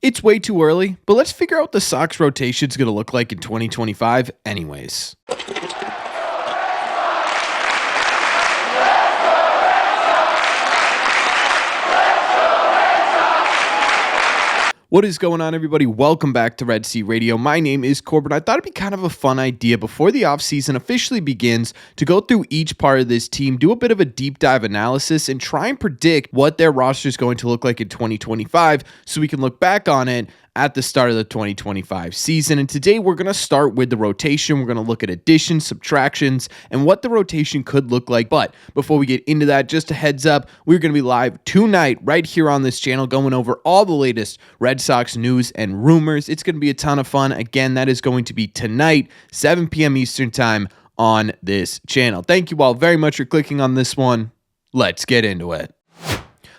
It's way too early, but let's figure out what the Sox rotation is going to look like in 2025 anyways. What is going on, everybody? Welcome back to Red Sea Radio. My name is Corbin. I thought it'd be kind of a fun idea before the offseason officially begins to go through each part of this team, do a bit of a deep dive analysis, and try and predict what their roster is going to look like in 2025 so we can look back on it at the start of the 2025 season. And today we're going to start with the rotation. We're going to look at additions, subtractions, and what the rotation could look like. But before we get into that, just a heads up, we're going to be live tonight right here on this channel going over all the latest Red Sox news and rumors. It's going to be a ton of fun. Again, that is going to be tonight, 7 p.m. Eastern time on this channel. Thank you all very much for clicking on this one. Let's get into it.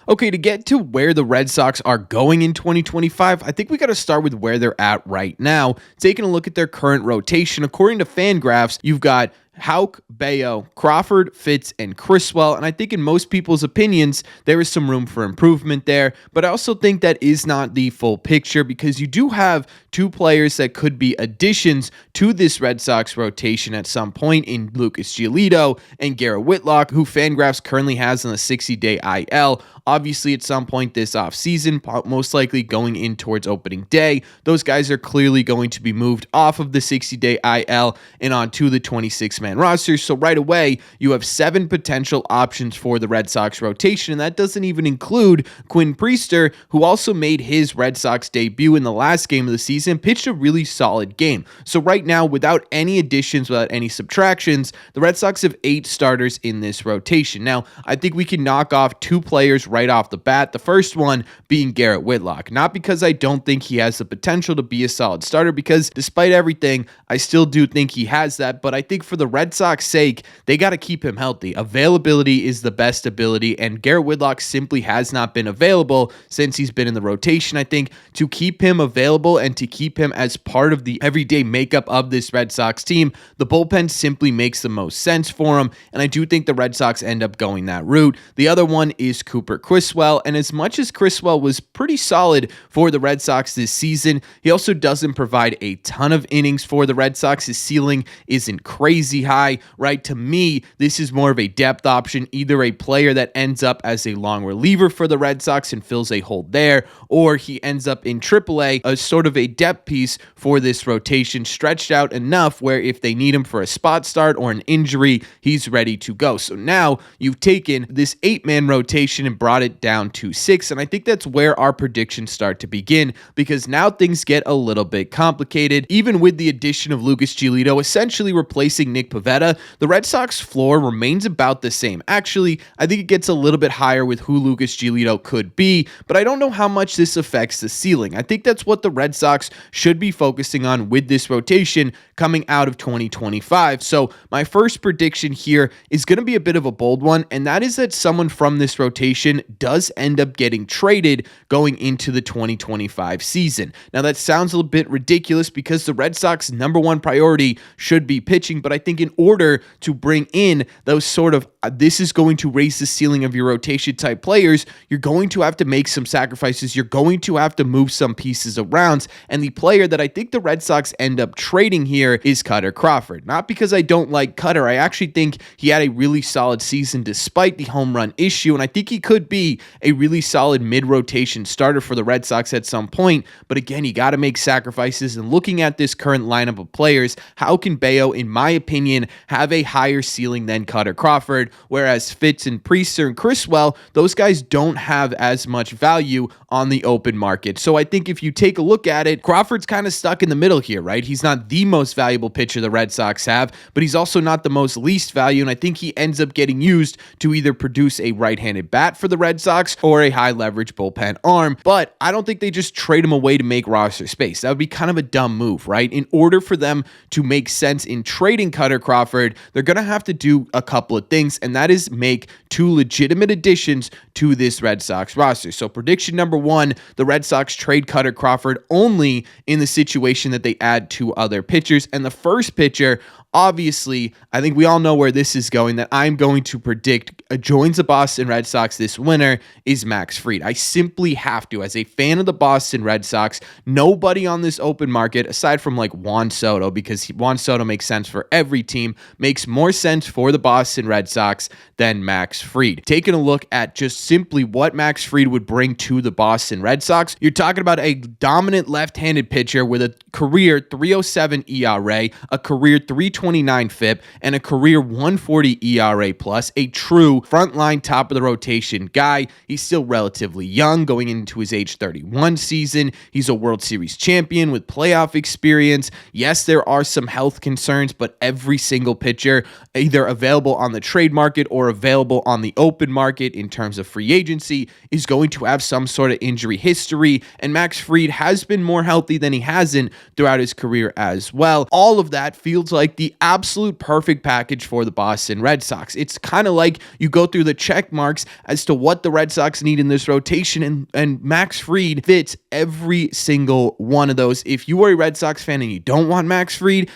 Okay, to get to where the Red Sox are going in 2025, I think we got to start with where they're at right now. Taking a look at their current rotation, according to Fangraphs, you've got Houck, Bello, Crawford, Fitz, and Criswell. And I think in most people's opinions, there is some room for improvement there. But I also think that is not the full picture because you do have two players that could be additions to this Red Sox rotation at some point in Lucas Giolito and Garrett Whitlock, who Fangraphs currently has on the 60-day IL. Obviously, at some point this offseason, most likely going in towards opening day, those guys are clearly going to be moved off of the 60-day IL and onto the 26-man roster. So right away, you have 7 potential options for the Red Sox rotation, and that doesn't even include Quinn Priester, who also made his Red Sox debut in the last game of the season, pitched a really solid game. So right now, without any additions, without any subtractions, the Red Sox have 8 starters in this rotation. Now, I think we can knock off 2 players right off the bat, the first one being Garrett Whitlock. Not because I don't think he has the potential to be a solid starter, because despite everything, I still do think he has that, but I think for the Red Sox sake, they got to keep him healthy. Availability is the best ability, and Garrett Whitlock simply has not been available since he's been in the rotation. I think to keep him available and to keep him as part of the everyday makeup of this Red Sox team, the bullpen simply makes the most sense for him, and I do think the Red Sox end up going that route. The other one is Cooper Criswell, and as much as Criswell was pretty solid for the Red Sox this season, he also doesn't provide a ton of innings for the Red Sox. His ceiling isn't crazy high, right? To me, this is more of a depth option, either a player that ends up as a long reliever for the Red Sox and fills a hole there, or he ends up in AAA as sort of a depth piece for this rotation, stretched out enough where if they need him for a spot start or an injury, he's ready to go. So now you've taken this 8-man rotation and brought it down to 6, and I think that's where our predictions start to begin, because now things get a little bit complicated. Even with the addition of Lucas Giolito essentially replacing Nick Pivetta, the Red Sox floor remains about the same. Actually, I think it gets a little bit higher with who Lucas Giolito could be, but I don't know how much this affects the ceiling. I think that's what the Red Sox should be focusing on with this rotation coming out of 2025. So my first prediction here is going to be a bit of a bold one, and that is that someone from this rotation does end up getting traded going into the 2025 season. Now, that sounds a little bit ridiculous because the Red Sox number one priority should be pitching, but I think in order to bring in those sort of this is going to raise the ceiling of your rotation type players, you're going to have to make some sacrifices. You're going to have to move some pieces around, and the player that I think the Red Sox end up trading here is Kutter Crawford. Not because I don't like Kutter. I actually think he had a really solid season despite the home run issue, and I think he could be a really solid mid-rotation starter for the Red Sox at some point, but again, you got to make sacrifices, and looking at this current lineup of players, how can Bello, in my opinion, have a higher ceiling than Kutter Crawford, whereas Fitz and Priester and Criswell, those guys don't have as much value on the open market. So I think if you take a look at it, Crawford's kind of stuck in the middle here, right? He's not the most valuable pitcher the Red Sox have, but he's also not the most least value, and I think he ends up getting used to either produce a right-handed bat for the Red Sox or a high-leverage bullpen arm, but I don't think they just trade him away to make roster space. That would be kind of a dumb move, right? In order for them to make sense in trading Kutter Crawford, they're going to have to do a couple of things, and that is make 2 legitimate additions to this Red Sox roster. So prediction number 1, the Red Sox trade Kutter Crawford only in the situation that they add 2 other pitchers, and the first pitcher obviously, I think we all know where this is going, that I'm going to predict joins the Boston Red Sox this winter is Max Fried. I simply have to. As a fan of the Boston Red Sox, nobody on this open market, aside from like Juan Soto, because Juan Soto makes sense for every team, makes more sense for the Boston Red Sox than Max Fried. Taking a look at just simply what Max Fried would bring to the Boston Red Sox, you're talking about a dominant left-handed pitcher with a career 307 ERA, a career 329 FIP, and a career 140 ERA plus, a true frontline top of the rotation guy. He's still relatively young, going into his age 31 season. He's a World Series champion with playoff experience. Yes, there are some health concerns, but every single pitcher either available on the trade market or available on the open market in terms of free agency is going to have some sort of injury history, and Max Fried has been more healthy than he hasn't throughout his career as well. All of that feels like the absolute perfect package for the Boston Red Sox. It's kind of like you go through the check marks as to what the Red Sox need in this rotation, and Max Fried fits every single one of those. If you are a Red Sox fan and you don't want Max Fried,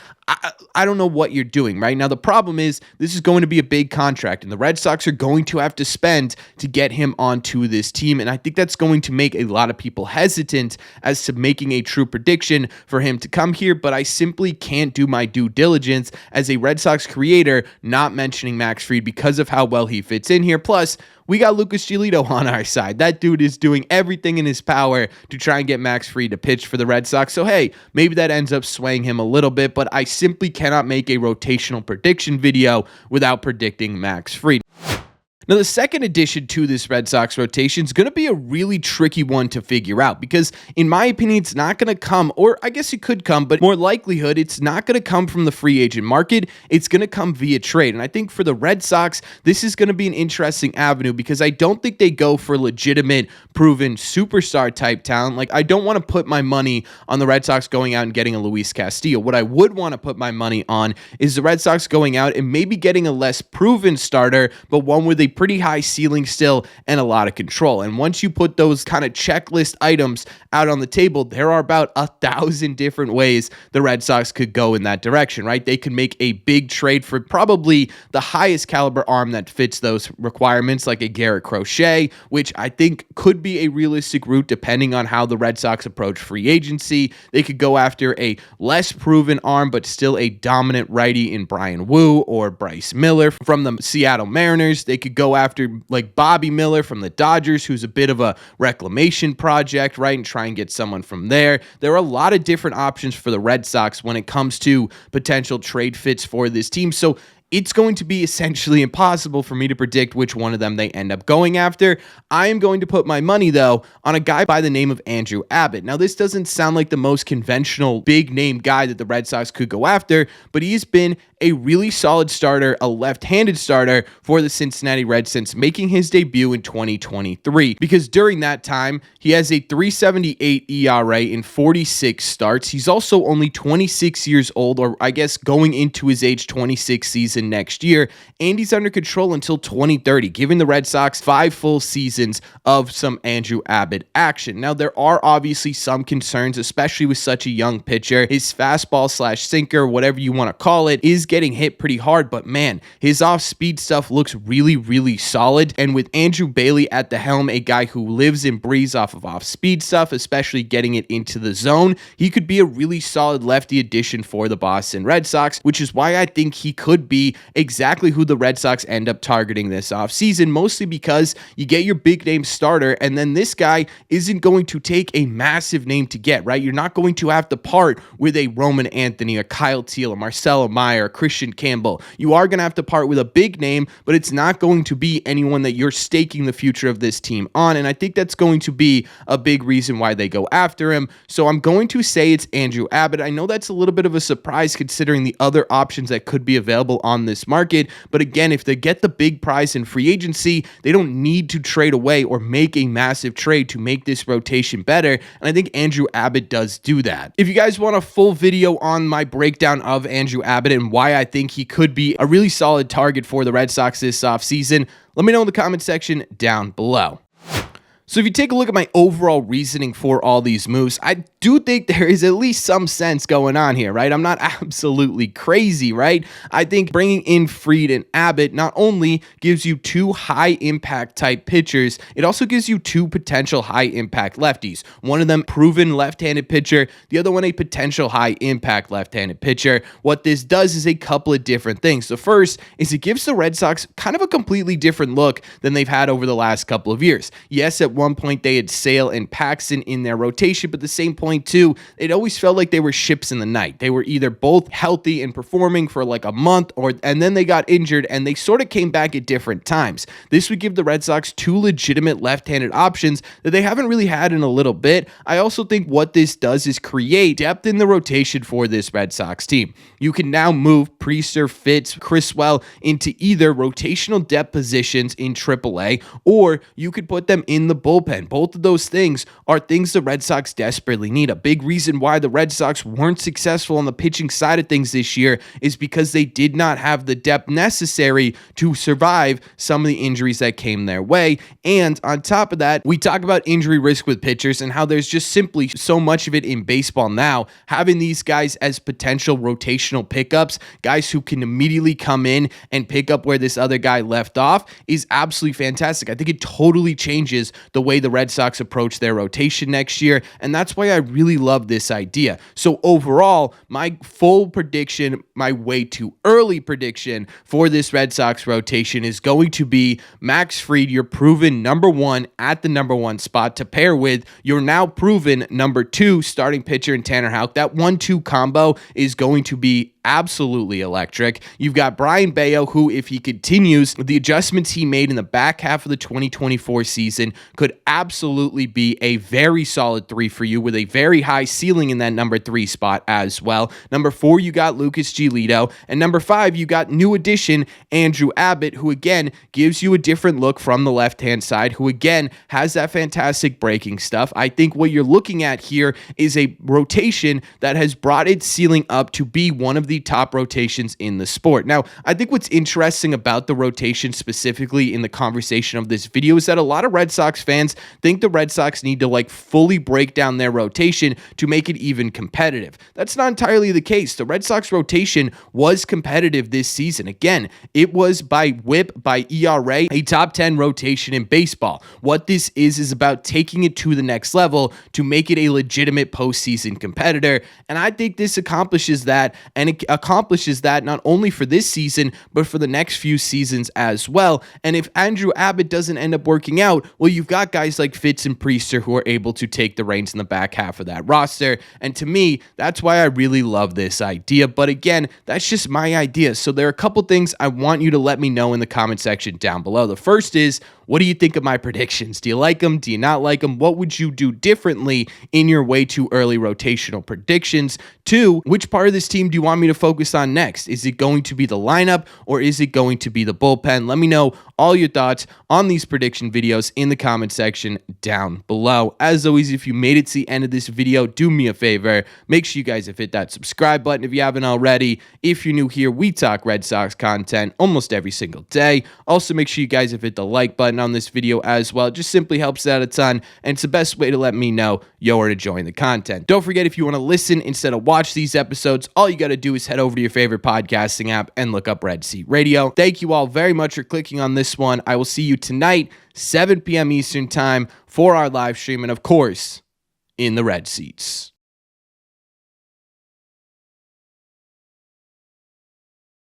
I don't know what you're doing right now. The problem is this is going to be a big contract, and the Red Sox are going to have to spend to get him onto this team, and I think that's going to make a lot of people hesitant as to making a true prediction for him to come here, but I simply can't do my due diligence as a Red Sox creator not mentioning Max Fried because of how well he fits in here. Plus, we got Lucas Giolito on our side. That dude is doing everything in his power to try and get Max Fried to pitch for the Red Sox. So, hey, maybe that ends up swaying him a little bit, but I simply cannot make a rotational prediction video without predicting Max Fried. Now, the second addition to this Red Sox rotation is going to be a really tricky one to figure out because, in my opinion, it's not going to come, or I guess it could come, but more likelihood, it's not going to come from the free agent market. It's going to come via trade. And I think for the Red Sox, this is going to be an interesting avenue because I don't think they go for legitimate, proven superstar type talent. Like, I don't want to put my money on the Red Sox going out and getting a Luis Castillo. What I would want to put my money on is the Red Sox going out and maybe getting a less proven starter, but one with a pretty high ceiling still and a lot of control. And once you put those kind of checklist items out on the table, there are about 1,000 different ways the Red Sox could go in that direction, right? They could make a big trade for probably the highest caliber arm that fits those requirements, like a Garrett Crochet, which I think could be a realistic route depending on how the Red Sox approach free agency. They could go after a less proven arm, but still a dominant righty in Brian Wu or Bryce Miller from the Seattle Mariners. They could go after like Bobby Miller from the Dodgers, who's a bit of a reclamation project, right? And try and get someone from there. There are a lot of different options for the Red Sox when it comes to potential trade fits for this team. So it's going to be essentially impossible for me to predict which one of them they end up going after. I am going to put my money, though, on a guy by the name of Andrew Abbott. Now, this doesn't sound like the most conventional big-name guy that the Red Sox could go after, but he's been a really solid starter, a left-handed starter for the Cincinnati Reds since making his debut in 2023. Because during that time, he has a 3.78 ERA in 46 starts. He's also only 26 years old, or I guess going into his age 26 season next year, and he's under control until 2030, giving the Red Sox 5 full seasons of some Andrew Abbott action. Now, there are obviously some concerns, especially with such a young pitcher. His fastball / sinker, whatever you want to call it, is getting hit pretty hard, but man, his off-speed stuff looks really, really solid. And with Andrew Bailey at the helm, a guy who lives and breathes off of off-speed stuff, especially getting it into the zone, he could be a really solid lefty addition for the Boston Red Sox, which is why I think he could be exactly who the Red Sox end up targeting this offseason, mostly because you get your big name starter, and then this guy isn't going to take a massive name to get, right? You're not going to have to part with a Roman Anthony, a Kyle Teel, a Marcelo Meyer, a Christian Campbell. You are going to have to part with a big name, but it's not going to be anyone that you're staking the future of this team on, and I think that's going to be a big reason why they go after him. So I'm going to say it's Andrew Abbott. I know that's a little bit of a surprise considering the other options that could be available on this market, but again, if they get the big prize in free agency, they don't need to trade away or make a massive trade to make this rotation better, and I think Andrew Abbott does do that. If you guys want a full video on my breakdown of Andrew Abbott and why I think he could be a really solid target for the Red Sox this offseason, let me know in the comment section down below. So if you take a look at my overall reasoning for all these moves, I do think there is at least some sense going on here, right? I'm not absolutely crazy, right? I think bringing in Fried and Abbott not only gives you two high impact type pitchers, it also gives you two potential high impact lefties. One of them proven left-handed pitcher, the other one a potential high impact left-handed pitcher. What this does is a couple of different things. The first is it gives the Red Sox kind of a completely different look than they've had over the last couple of years. Yes, at one point they had Sale and Paxton in their rotation, but at the same point too, it always felt like they were ships in the night. They were either both healthy and performing for like a month, and then they got injured and they sort of came back at different times. This would give the Red Sox two legitimate left-handed options that they haven't really had in a little bit. I also think what this does is create depth in the rotation for this Red Sox team. You can now move Priester, Fitz, Criswell into either rotational depth positions in AAA, or you could put them in the bullpen. Both of those things are things the Red Sox desperately need. A big reason why the Red Sox weren't successful on the pitching side of things this year is because they did not have the depth necessary to survive some of the injuries that came their way. And on top of that, we talk about injury risk with pitchers and how there's just simply so much of it in baseball now. Having these guys as potential rotational pickups, guys who can immediately come in and pick up where this other guy left off, is absolutely fantastic. I think it totally changes the way the Red Sox approach their rotation next year, and that's why I really love this idea. So overall, my full prediction, my way too early prediction for this Red Sox rotation is going to be Max Fried, your proven number one at the number one spot, to pair with your now proven number two starting pitcher in Tanner Houck. That 1-2 combo is going to be absolutely electric. You've got Brian Bayo, who, if he continues the adjustments he made in the back half of the 2024 season, could absolutely be a very solid 3 for you with a very high ceiling in that number 3 spot as well. Number 4, you got Lucas Giolito, and number 5, you got new addition Andrew Abbott, who again gives you a different look from the left-hand side, who again has that fantastic breaking stuff. I think what you're looking at here is a rotation that has brought its ceiling up to be one of the top rotations in the sport. Now, I think what's interesting about the rotation specifically in the conversation of this video is that a lot of Red Sox fans think the Red Sox need to like fully break down their rotation to make it even competitive. That's not entirely the case. The Red Sox rotation was competitive this season. Again, it was by WHIP, by ERA, a top 10 rotation in baseball. What this is about taking it to the next level to make it a legitimate postseason competitor. And I think this accomplishes that, and it accomplishes that not only for this season, but for the next few seasons as well. And if Andrew Abbott doesn't end up working out, well, you've got guys like Fitz and Priester who are able to take the reins in the back half of that roster. And to me, that's why I really love this idea. But again, that's just my idea. So there are a couple things I want you to let me know in the comment section down below. The first is, what do you think of my predictions? Do you like them? Do you not like them? What would you do differently in your way too early rotational predictions? 2, which part of this team do you want me to focus on next? Is it going to be the lineup or is it going to be the bullpen? Let me know all your thoughts on these prediction videos in the comment section down below. As always, if you made it to the end of this video, do me a favor. Make sure you guys have hit that subscribe button if you haven't already. If you're new here, we talk Red Sox content almost every single day. Also, make sure you guys have hit the like button on this video as well. It just simply helps out a ton, and it's the best way to let me know you're to join the content. Don't forget, if you want to listen instead of watch these episodes, all you got to do is head over to your favorite podcasting app and look up Red Seat Radio. Thank you all very much for clicking on this one. I will see you tonight, 7 p.m. Eastern Time, for our live stream, and of course, in the Red Seats.